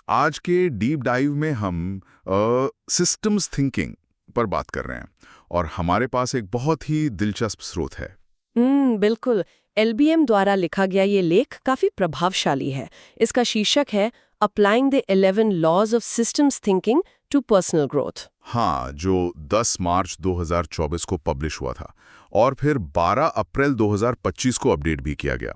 आज के deep dive में हम सिस्टम्स थिंकिंग पर बात कर रहे हैं और हमारे पास एक बहुत ही दिलचस्प स्रोत है। बिल्कुल। एलबीएम द्वारा लिखा गया ये लेख काफी प्रभावशाली है। इसका शीर्षक है applying the 11 laws of systems thinking to personal growth. हाँ, जो 10 मार्च 2024 को पब्लिश हुआ था और फिर 12 अप्रैल 2025 को अपडेट भी किया गया।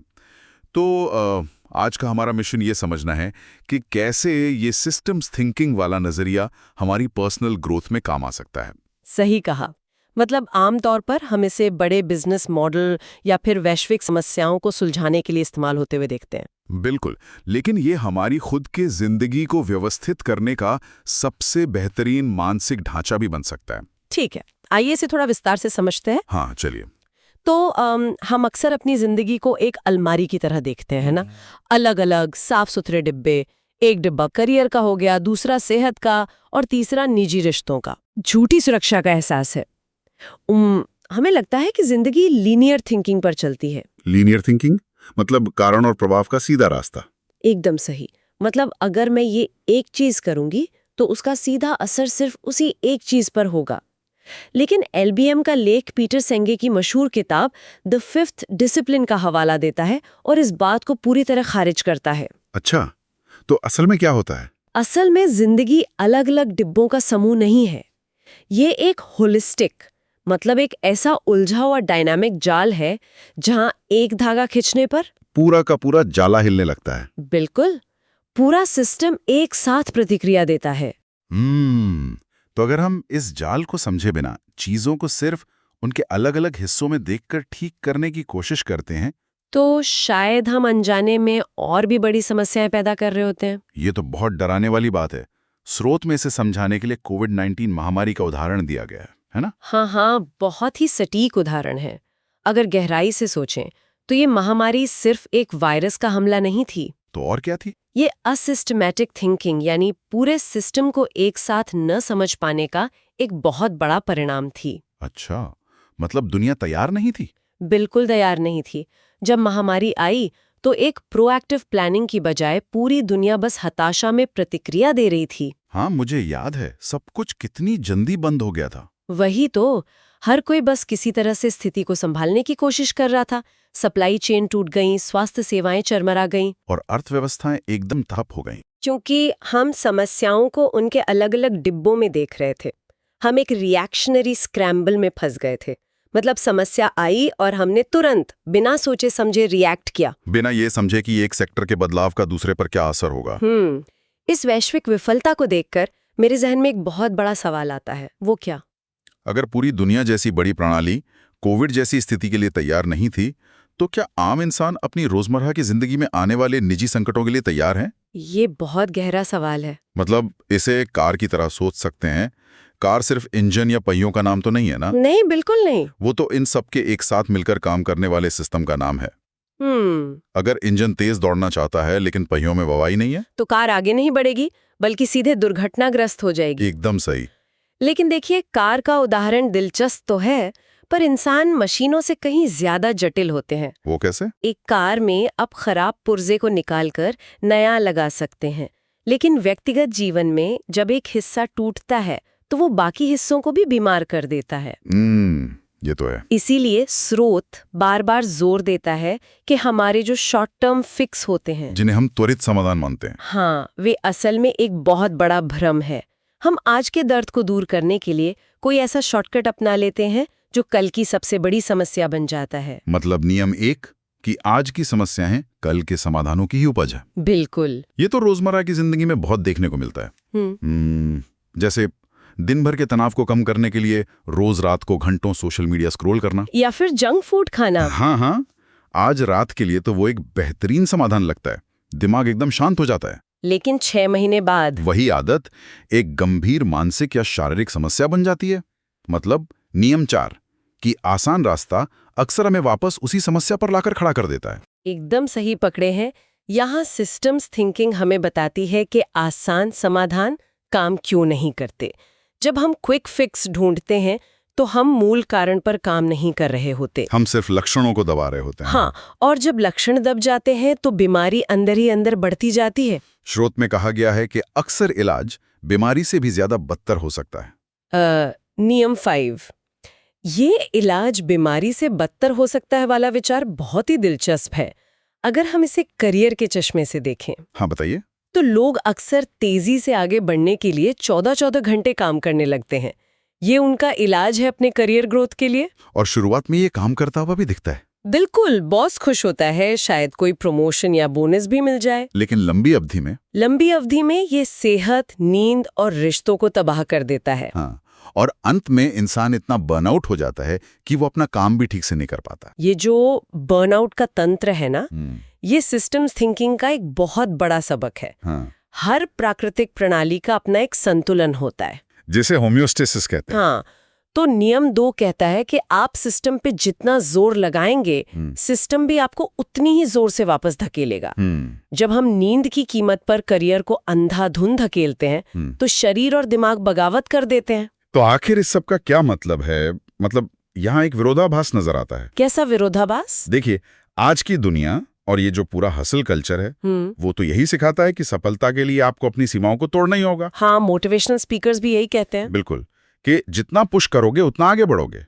तो आज का हमारा मिशन ये समझना है कि कैसे ये सिस्टम्स थिंकिंग वाला नजरिया हमारी पर्सनल ग्रोथ में काम आ सकता है। सही कहा। मतलब आमतौर पर हम इसे बड़े बिजनेस मॉडल या फिर वैश्विक समस्याओं को सुलझाने के लिए इस्तेमाल होते हुए देखते हैं। बिल्कुल, लेकिन ये हमारी खुद की जिंदगी को व्यवस्थित करने का सबसे बेहतरीन मानसिक ढांचा भी बन सकता है। ठीक है, आइए इसे थोड़ा विस्तार से समझते हैं। हाँ, चलिए। तो हम अक्सर अपनी जिंदगी को एक अलमारी की तरह देखते हैं ना, अलग अलग साफ सुथरे डिब्बे। एक डिब्बा करियर का हो गया, दूसरा सेहत का और तीसरा निजी रिश्तों का। झूठी सुरक्षा का एहसास है। हमें लगता है कि जिंदगी लीनियर थिंकिंग पर चलती है। लीनियर थिंकिंग मतलब कारण और प्रभाव का सीधा रास्ता। एकदम सही। मतलब अगर मैं ये एक चीज करूंगी तो उसका सीधा असर सिर्फ उसी एक चीज पर होगा। लेकिन एलबीएम का लेख पीटर सेंगे की मशहूर किताब द फिफ्थ डिसिप्लिन का हवाला देता है और इस बात को पूरी तरह खारिज करता है। अच्छा, तो असल में क्या होता है? असल में जिंदगी अलग अलग डिब्बों का समूह नहीं है। ये एक होलिस्टिक, मतलब एक ऐसा उलझा हुआ डायनामिक जाल है जहां एक धागा खींचने पर पूरा का पूरा जाला हिलने लगता है। बिल्कुल पूरा सिस्टम एक साथ प्रतिक्रिया देता है। तो अगर हम इस जाल को समझे बिना चीजों को सिर्फ उनके अलग-अलग हिस्सों में देखकर ठीक करने की कोशिश करते हैं, तो शायद हम अनजाने में और भी बड़ी समस्याएं पैदा कर रहे होते हैं। ये तो बहुत डराने वाली बात है। स्रोत में इसे समझाने के लिए कोविड-19 महामारी का उदाहरण दिया गया है ना? हाँ, बहुत ही सटीक उदाहरण है। अगर गहराई से सोचें तो ये महामारी सिर्फ एक वायरस का हमला नहीं थी। तो और क्या थी? ये असिस्टमैटिक थिंकिंग यानी पूरे सिस्टम को एक साथ न समझ पाने का एक बहुत बड़ा परिणाम थी। अच्छा, मतलब दुनिया तैयार नहीं थी? बिल्कुल तैयार नहीं थी। जब महामारी आई तो एक प्रोएक्टिव प्लानिंग की बजाय पूरी दुनिया बस हताशा में प्रतिक्रिया दे रही थी। हाँ, मुझे याद है, सब कुछ कितनी जल्दी बंद हो गया था। वही तो, हर कोई बस किसी तरह से स्थिति को संभालने की कोशिश कर रहा था। सप्लाई चेन टूट गईं, स्वास्थ्य सेवाएं चरमरा गईं और अर्थव्यवस्थाएं एकदम ठप हो गईं। क्योंकि हम समस्याओं को उनके अलग अलग डिब्बों में देख रहे थे। हम एक रिएक्शनरी स्क्रैम्बल में फंस गए थे। मतलब समस्या आई और हमने तुरंत बिना सोचे समझे रिएक्ट किया, बिना ये समझे कि एक सेक्टर के बदलाव का दूसरे पर क्या असर होगा। इस वैश्विक विफलता को देखकर मेरे जहन में एक बहुत बड़ा सवाल आता है। वो क्या? अगर पूरी दुनिया जैसी बड़ी प्रणाली कोविड जैसी स्थिति के लिए तैयार नहीं थी, तो क्या आम इंसान अपनी रोजमर्रा की जिंदगी में आने वाले निजी संकटों के लिए तैयार है? ये बहुत गहरा सवाल है। मतलब इसे कार की तरह सोच सकते हैं। कार सिर्फ इंजन या पहियों का नाम तो नहीं है ना? नहीं, बिल्कुल नहीं। वो तो इन सब के एक साथ मिलकर काम करने वाले सिस्टम का नाम है। अगर इंजन तेज दौड़ना चाहता है लेकिन पहियों में हवा ही नहीं है, तो कार आगे नहीं बढ़ेगी बल्कि सीधे दुर्घटनाग्रस्त हो जाएगी। एकदम सही। लेकिन देखिए, कार का उदाहरण दिलचस्प तो है, पर इंसान मशीनों से कहीं ज्यादा जटिल होते हैं। वो कैसे? एक कार में आप खराब पुर्जे को निकालकर नया लगा सकते हैं, लेकिन व्यक्तिगत जीवन में जब एक हिस्सा टूटता है तो वो बाकी हिस्सों को भी बीमार कर देता है। ये तो है। इसीलिए स्रोत बार बार जोर देता है कि हमारे जो शॉर्ट टर्म फिक्स होते हैं, जिन्हें हम त्वरित समाधान मानते हैं, हाँ, वे असल में एक बहुत बड़ा भ्रम है। हम आज के दर्द को दूर करने के लिए कोई ऐसा शॉर्टकट अपना लेते हैं जो कल की सबसे बड़ी समस्या बन जाता है। मतलब नियम एक कि आज की समस्याएं कल के समाधानों की ही उपज है। बिल्कुल। ये तो रोजमर्रा की जिंदगी में बहुत देखने को मिलता है। जैसे दिन भर के तनाव को कम करने के लिए रोज रात को घंटों सोशल मीडिया स्क्रॉल करना, या फिर जंक फूड खाना। हाँ, आज रात के लिए तो वो एक बेहतरीन समाधान लगता है। दिमाग एकदम शांत हो जाता है। लेकिन 6 महीने बाद वही आदत एक गंभीर मानसिक या शारीरिक समस्या बन जाती है। मतलब नियम 4 कि आसान रास्ता अक्सर हमें वापस उसी समस्या पर लाकर खड़ा कर देता है। एकदम सही पकड़े हैं। यहाँ सिस्टम्स थिंकिंग हमें बताती है कि आसान समाधान काम क्यों नहीं करते। जब हम क्विक फिक्स ढूंढते हैं तो हम मूल कारण पर काम नहीं कर रहे होते। हम सिर्फ लक्षणों को दबा रहे होते हैं। हाँ, और जब लक्षण दब जाते हैं तो बीमारी अंदर ही अंदर बढ़ती जाती है। स्रोत में कहा गया है कि अक्सर इलाज बीमारी से भी ज्यादा बदतर हो सकता है। नियम 5, ये इलाज बीमारी से बदतर हो सकता है वाला विचार बहुत ही दिलचस्प है। अगर हम इसे करियर के चश्मे से देखें, हाँ बताइए। तो लोग अक्सर तेजी से आगे बढ़ने के लिए 14-14 घंटे काम करने लगते हैं। ये उनका इलाज है अपने करियर ग्रोथ के लिए। और शुरुआत में ये काम करता हुआ भी दिखता है। बिल्कुल, बॉस खुश होता है, शायद कोई प्रमोशन या बोनस भी मिल जाए। लेकिन लंबी अवधि में ये सेहत, नींद और रिश्तों को तबाह कर देता है। हाँ, और अंत में इंसान इतना बर्नआउट हो जाता है कि वो अपना काम भी ठीक से नहीं कर पाता। ये जो बर्नआउट का तंत्र है ना, ये सिस्टम्स थिंकिंग का एक बहुत बड़ा सबक है। हाँ। हर प्राकृतिक प्रणाली का अपना एक संतुलन होता है, जिसे होम्योस्टेसिस कहते हैं। हाँ, तो नियम 2 कहता है कि आप सिस्टम पे जितना जोर लगाएंगे, सिस्टम भी आपको उतनी ही जोर से वापस धकेलेगा। जब हम नींद की कीमत पर करियर को अंधाधुंध धकेलते हैं, तो शरीर और दिमाग बगावत कर देते हैं। तो आखिर इस सब का क्या मतलब है? मतलब यहाँ एक विरोधाभास नजर आता है। कैसा विरोधाभास? देखिए, आज की दुनिया और ये जो पूरा हसल कल्चर है, वो तो यही सिखाता है कि सफलता के लिए आपको अपनी सीमाओं को तोड़ना ही होगा। हाँ, मोटिवेशनल स्पीकर्स भी यही कहते हैं। बिल्कुल, कि जितना पुश करोगे उतना आगे बढ़ोगे।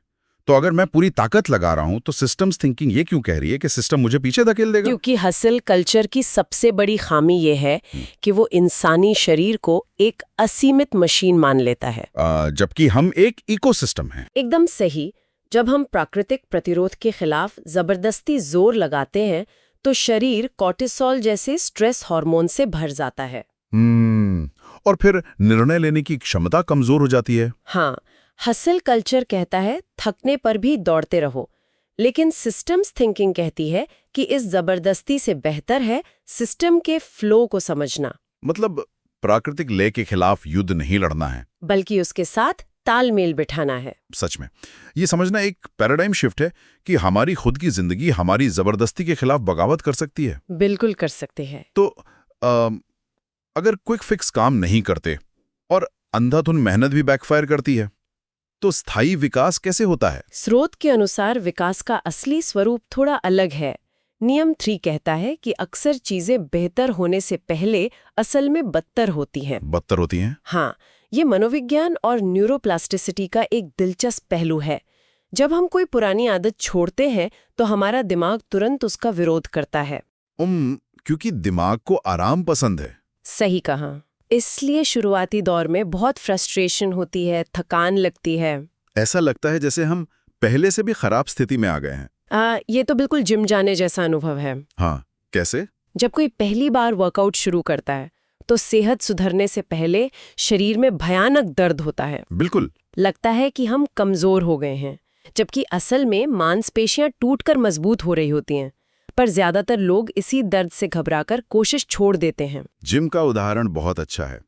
तो अगर मैं पूरी ताकत लगा रहा हूं, तो सिस्टम्स थिंकिंग ये क्यों कह रही है कि सिस्टम मुझे पीछे धकेल देगा? क्योंकि हसल कल्चर की सबसे बड़ी खामी ये है कि वो इंसानी शरीर को एक असीमित मशीन मान लेता है, जबकि हम एक इकोसिस्टम हैं। एकदम सही। जब हम प्राकृतिक प्रतिरोध के खिलाफ जबरदस्ती जोर लगाते हैं, तो शरीर कॉर्टिसोल जैसे स्ट्रेस हार्मोन से भर जाता है। और फिर निर्णय लेने की क्षमता कमजोर हो जाती है। हाँ, हसल कल्चर कहता है थकने पर भी दौड़ते रहो, लेकिन सिस्टम्स थिंकिंग कहती है कि इस जबरदस्ती से बेहतर है सिस्टम के फ्लो को समझना। मतलब प्राकृतिक लय के खिलाफ युद्ध नहीं लड़ना है, बल्कि उसके साथ तालमेल बिठाना है। सच में ये समझना एक पैराडाइम शिफ्ट है कि हमारी खुद की जिंदगी हमारी जबरदस्ती के खिलाफ बगावत कर सकती है। बिल्कुल कर सकते हैं। तो अगर क्विक फिक्स काम नहीं करते और अंधाधुंध मेहनत भी बैकफायर करती है, तो स्थायी विकास कैसे होता है? स्रोत के अनुसार विकास का असली स्वरूप थोड़ा अलग है। नियम 3 कहता है कि अक्सर चीजें बेहतर होने से पहले असल में बदतर होती हैं। बदतर होती हैं? हाँ, ये मनोविज्ञान और न्यूरोप्लास्टिसिटी का एक दिलचस्प पहलू है। जब हम कोई पुरानी आदत छोड़ते हैं, तो हमारा दिमाग तुरंत उसका विरोध करता है। क्योंकि दिमाग को आराम पसंद है। सही कहा। इसलिए शुरुआती दौर में बहुत फ्रस्ट्रेशन होती है, थकान लगती है। ऐसा लगता है जैसे हम पहले से भी खराब स्थिति में आ गए हैं। ये तो बिल्कुल जिम जाने जैसा अनुभव है। हाँ, कैसे? जब कोई पहली बार वर्कआउट शुरू करता है, तो सेहत सुधरने से पहले शरीर में भयानक दर्द होता है। बिल्कुल। लगता है कि हम कमजोर हो गए हैं, जबकि असल में मांसपेशियां टूटकर मजबूत हो रही होती हैं। पर ज्यादातर लोग इसी दर्द से घबराकर कोशिश छोड़ देते हैं। जिम का उदाहरण बहुत अच्छा है,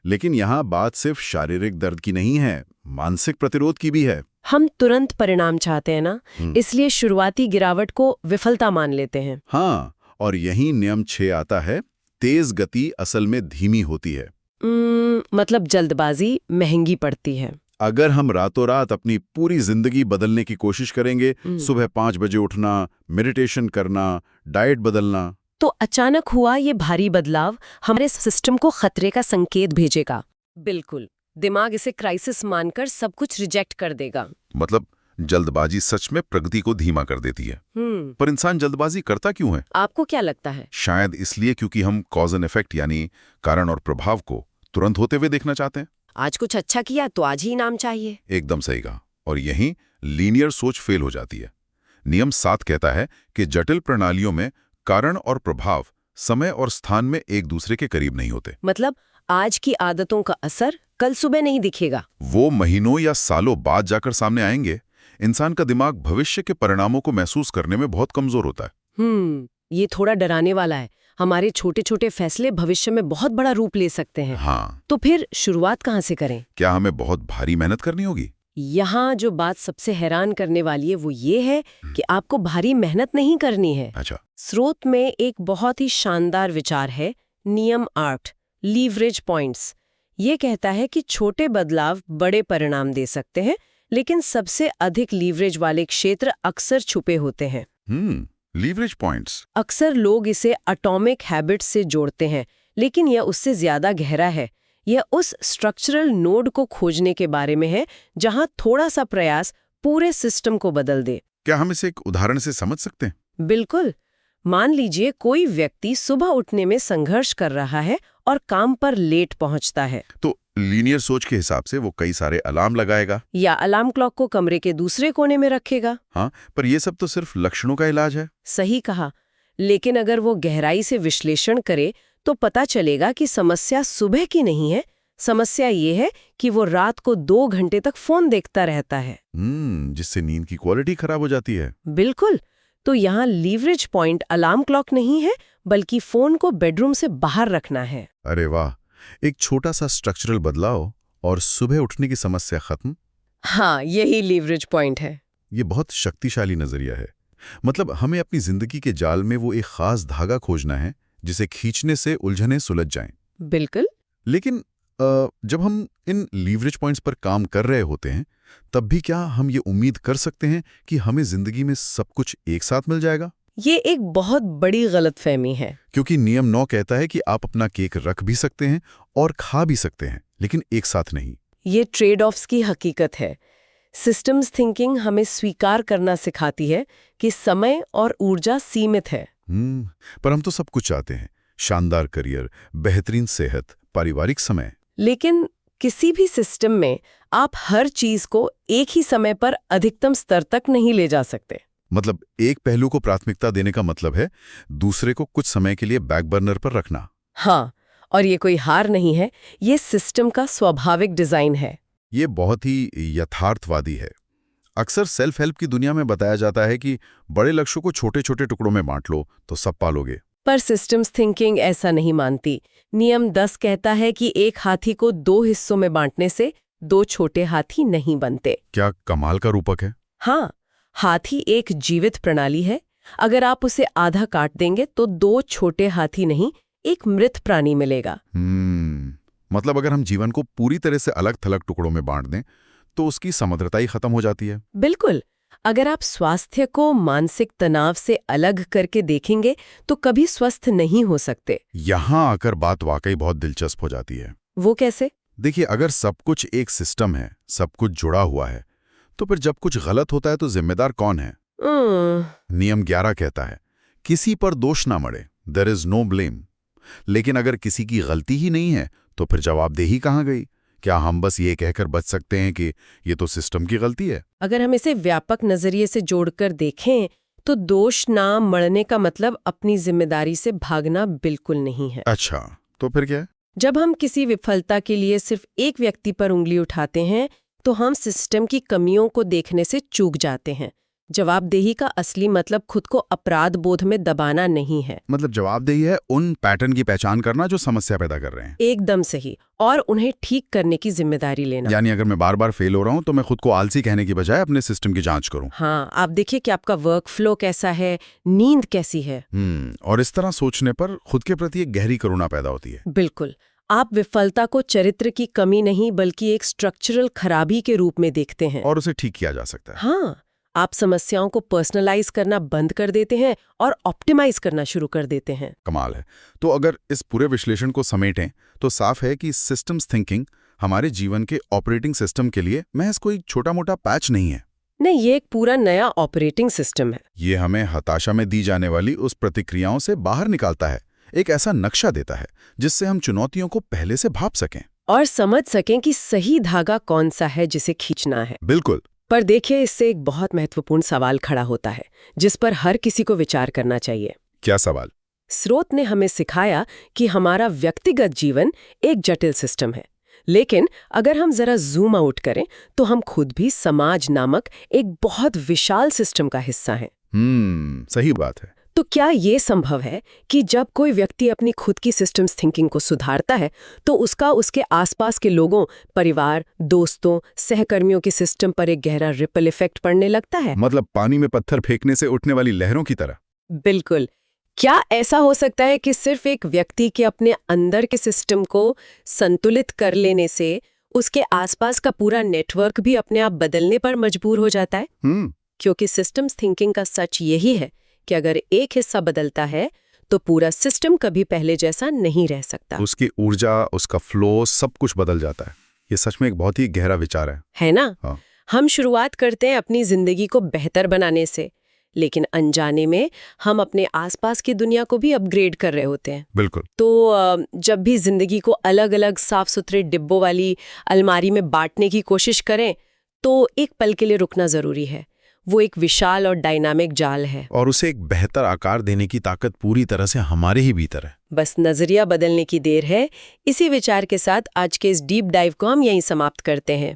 लेकिन यहाँ बात सिर्फ शारीरिक दर्द की नहीं है, मानसिक प्रतिरोध की भी है। हम तुरंत परिणाम चाहते हैं ना, इसलिए शुरुआती गिरावट को विफलता मान लेते हैं। हाँ, और यही नियम 6 आता है, तेज गति असल में धीमी होती है। मतलब जल्दबाजी महंगी पड़ती है। अगर हम रातों रात अपनी पूरी जिंदगी बदलने की कोशिश करेंगे, सुबह 5 बजे उठना, मेडिटेशन करना, डाइट बदलना, तो अचानक हुआ ये भारी बदलाव हमारे सिस्टम को खतरे का संकेत भेजेगा। बिल्कुल, दिमाग इसे क्राइसिस मानकर सब कुछ रिजेक्ट कर देगा। मतलब जल्दबाजी सच में प्रगति को धीमा कर देती है। पर इंसान जल्दबाजी करता क्यों है? आपको क्या लगता है? शायद इसलिए क्योंकि हम कॉज एंड इफेक्ट यानी कारण और प्रभाव को तुरंत होते हुए देखना चाहते हैं। आज कुछ अच्छा किया तो आज ही इनाम चाहिए। एकदम सही कहा। और यहीं लीनियर सोच फेल हो जाती है। नियम 7 कहता है कि जटिल प्रणालियों में कारण और प्रभाव समय और स्थान में एक दूसरे के करीब नहीं होते। मतलब आज की आदतों का असर कल सुबह नहीं दिखेगा, वो महीनों या सालों बाद जाकर सामने आएंगे। इंसान का दिमाग भविष्य के परिणामों को महसूस करने में बहुत कमजोर होता है। ये थोड़ा डराने वाला है। हमारे छोटे छोटे फैसले भविष्य में बहुत बड़ा रूप ले सकते हैं। हाँ। तो फिर शुरुआत कहाँ से करें? क्या हमें बहुत भारी मेहनत करनी होगी? यहाँ जो बात सबसे हैरान करने वाली है वो ये है कि आपको भारी मेहनत नहीं करनी है। अच्छा। स्रोत में एक बहुत ही शानदार विचार है, नियम 8, लीवरेज पॉइंट्स। ये कहता है कि छोटे बदलाव बड़े परिणाम दे सकते हैं, लेकिन सबसे अधिक लीवरेज वाले क्षेत्र अक्सर छुपे होते हैं। Leverage points. अक्सर लोग इसे एटॉमिक हैबिट्स से जोड़ते हैं, लेकिन यह उससे ज्यादा गहरा है। यह उस स्ट्रक्चरल नोड को खोजने के बारे में है जहां थोड़ा सा प्रयास पूरे सिस्टम को बदल दे। क्या हम इसे एक उदाहरण से समझ सकते हैं? बिल्कुल। मान लीजिए कोई व्यक्ति सुबह उठने में संघर्ष कर रहा है और काम पर लेट पहुंचता है। तो लीनियर सोच के हिसाब से वो कई सारे अलार्म लगाएगा या अलार्म क्लॉक को कमरे के दूसरे कोने में रखेगा। हाँ, पर ये सब तो सिर्फ लक्षणों का इलाज है। सही कहा। लेकिन अगर वो गहराई से विश्लेषण करे तो पता चलेगा कि समस्या सुबह की नहीं है। समस्या ये है कि वो रात को 2 घंटे तक फोन देखता रहता है। जिससे नींद की क्वालिटी खराब हो जाती है। बिल्कुल। तो यहाँ लीवरेज पॉइंट अलार्म क्लॉक नहीं है, बल्कि फोन को बेडरूम से बाहर रखना है। अरे वाह, एक छोटा सा स्ट्रक्चरल बदलाव और सुबह उठने की समस्या खत्म। हाँ, यही लीवरेज पॉइंट है। ये बहुत शक्तिशाली नजरिया है। मतलब हमें अपनी जिंदगी के जाल में वो एक खास धागा खोजना है जिसे खींचने से उलझने सुलझ जाएं। बिल्कुल। लेकिन जब हम इन लीवरेज पॉइंट्स पर काम कर रहे होते हैं, तब भी क्या हम ये उम्मीद कर सकते हैं कि हमें जिंदगी में सब कुछ एक साथ मिल जाएगा? ये एक बहुत बड़ी गलतफहमी है। क्योंकि नियम 9 कहता है कि आप अपना केक रख भी सकते हैं और खा भी सकते हैं, लेकिन एक साथ नहीं। ये ट्रेड ऑफ्स की हकीकत है। सिस्टम्स थिंकिंग हमें स्वीकार करना सिखाती है कि समय और ऊर्जा सीमित है। पर हम तो सब कुछ चाहते हैं, शानदार करियर, बेहतरीन सेहत, पारिवारिक समय। लेकिन किसी भी सिस्टम में आप हर चीज को एक ही समय पर अधिकतम स्तर तक नहीं ले जा सकते। मतलब एक पहलू को प्राथमिकता देने का मतलब है दूसरे को कुछ समय के लिए बैक बर्नर पर रखना। हाँ, और ये कोई हार नहीं है, ये सिस्टम का स्वाभाविक डिजाइन है। ये बहुत ही यथार्थवादी है। अक्सर सेल्फ हेल्प की दुनिया में बताया जाता है कि बड़े लक्ष्यों को छोटे छोटे टुकड़ों में बांट लो तो सब पालोगे। पर सिस्टम्स थिंकिंग ऐसा नहीं मानती। नियम 10 कहता है कि एक हाथी को 2 हिस्सों में बांटने से 2 छोटे हाथी नहीं बनते। क्या कमाल का रूपक है। हाँ, हाथी एक जीवित प्रणाली है। अगर आप उसे आधा काट देंगे तो 2 छोटे हाथी नहीं, एक मृत प्राणी मिलेगा। मतलब अगर हम जीवन को पूरी तरह से अलग थलग टुकड़ों में बांट दें तो उसकी समग्रता ही खत्म हो जाती है। बिल्कुल। अगर आप स्वास्थ्य को मानसिक तनाव से अलग करके देखेंगे तो कभी स्वस्थ नहीं हो सकते। यहां आकर बात वाकई बहुत दिलचस्प हो जाती है। वो कैसे? देखिए, अगर सब कुछ एक सिस्टम है, सब कुछ जुड़ा हुआ है, तो फिर जब कुछ गलत होता है तो जिम्मेदार कौन है? नियम 11 कहता है किसी पर दोष ना मढ़े, देयर इज नो ब्लेम। लेकिन अगर किसी की गलती ही नहीं है तो फिर जवाबदेही कहाँ गई? क्या हम बस ये कहकर बच सकते हैं कि ये तो सिस्टम की गलती है? अगर हम इसे व्यापक नजरिए से जोड़कर देखें तो दोष ना मढ़ने का मतलब अपनी जिम्मेदारी से भागना बिल्कुल नहीं है। अच्छा, तो फिर क्या है? जब हम किसी विफलता के लिए सिर्फ एक व्यक्ति पर उंगली उठाते हैं तो हम सिस्टम की कमियों को देखने से चूक जाते हैं। जवाबदेही का असली मतलब खुद को अपराध बोध में दबाना नहीं है। मतलब जवाबदेही है उन पैटर्न की पहचान करना जो समस्या पैदा कर रहे हैं। एकदम सही। और उन्हें ठीक करने की जिम्मेदारी लेना। यानी अगर मैं बार बार फेल हो रहा हूं तो मैं खुद को आलसी कहने की बजाय अपने सिस्टम की जांच करूं। हाँ, आप देखिए कि आपका वर्क फ्लो कैसा है, नींद कैसी है। और इस तरह सोचने पर खुद के प्रति एक गहरी करुणा पैदा होती है। बिल्कुल। आप विफलता को चरित्र की कमी नहीं बल्कि एक स्ट्रक्चरल खराबी के रूप में देखते हैं और उसे ठीक किया जा सकता है। हाँ, आप समस्याओं को पर्सनलाइज करना बंद कर देते हैं और ऑप्टिमाइज करना शुरू कर देते हैं। कमाल है। तो अगर इस पूरे विश्लेषण को समेटें तो साफ है कि सिस्टम्स थिंकिंग हमारे जीवन के ऑपरेटिंग सिस्टम के लिए महज कोई छोटा मोटा पैच नहीं है। नहीं, ये एक पूरा नया ऑपरेटिंग सिस्टम है। ये हमें हताशा में दी जाने वाली उस प्रतिक्रियाओं से बाहर निकालता है, एक ऐसा नक्शा देता है जिससे हम चुनौतियों को पहले से भाप सकें और समझ सकें कि सही धागा कौन सा है जिसे खींचना है। बिल्कुल। पर देखिए, इससे एक बहुत महत्वपूर्ण सवाल खड़ा होता है जिस पर हर किसी को विचार करना चाहिए। क्या सवाल? स्रोत ने हमें सिखाया कि हमारा व्यक्तिगत जीवन एक जटिल सिस्टम है, लेकिन अगर हम जरा जूम आउट करें तो हम खुद भी समाज नामक एक बहुत विशाल सिस्टम का हिस्सा हैं। सही बात है। तो क्या ये संभव है कि जब कोई व्यक्ति अपनी खुद की सिस्टम्स थिंकिंग को सुधारता है तो उसका उसके आसपास के लोगों, परिवार, दोस्तों, सहकर्मियों के सिस्टम पर एक गहरा रिपल इफेक्ट पड़ने लगता है? मतलब पानी में पत्थर फेंकने से उठने वाली लहरों की तरह? बिल्कुल। क्या ऐसा हो सकता है कि सिर्फ एक व्यक्ति के अपने अंदर के सिस्टम को संतुलित कर लेने से उसके आसपास का पूरा नेटवर्क भी अपने आप बदलने पर मजबूर हो जाता है। क्योंकि सिस्टम्स थिंकिंग का सच यही है कि अगर एक हिस्सा बदलता है तो पूरा सिस्टम कभी पहले जैसा नहीं रह सकता। उसकी ऊर्जा, उसका फ्लो, सब कुछ बदल जाता है। ये सच में एक बहुत ही गहरा विचार है ना? हाँ। हम शुरुआत करते हैं अपनी जिंदगी को बेहतर बनाने से, लेकिन अनजाने में हम अपने आसपास की दुनिया को भी अपग्रेड कर रहे होते हैं। बिल्कुल। तो जब भी जिंदगी को अलग अलग साफ सुथरे डिब्बों वाली अलमारी में बांटने की कोशिश करें तो एक पल के लिए रुकना जरूरी है। वो एक विशाल और डायनामिक जाल है और उसे एक बेहतर आकार देने की ताकत पूरी तरह से हमारे ही भीतर है। बस नजरिया बदलने की देर है। इसी विचार के साथ आज के इस डीप डाइव को हम यहीं समाप्त करते हैं।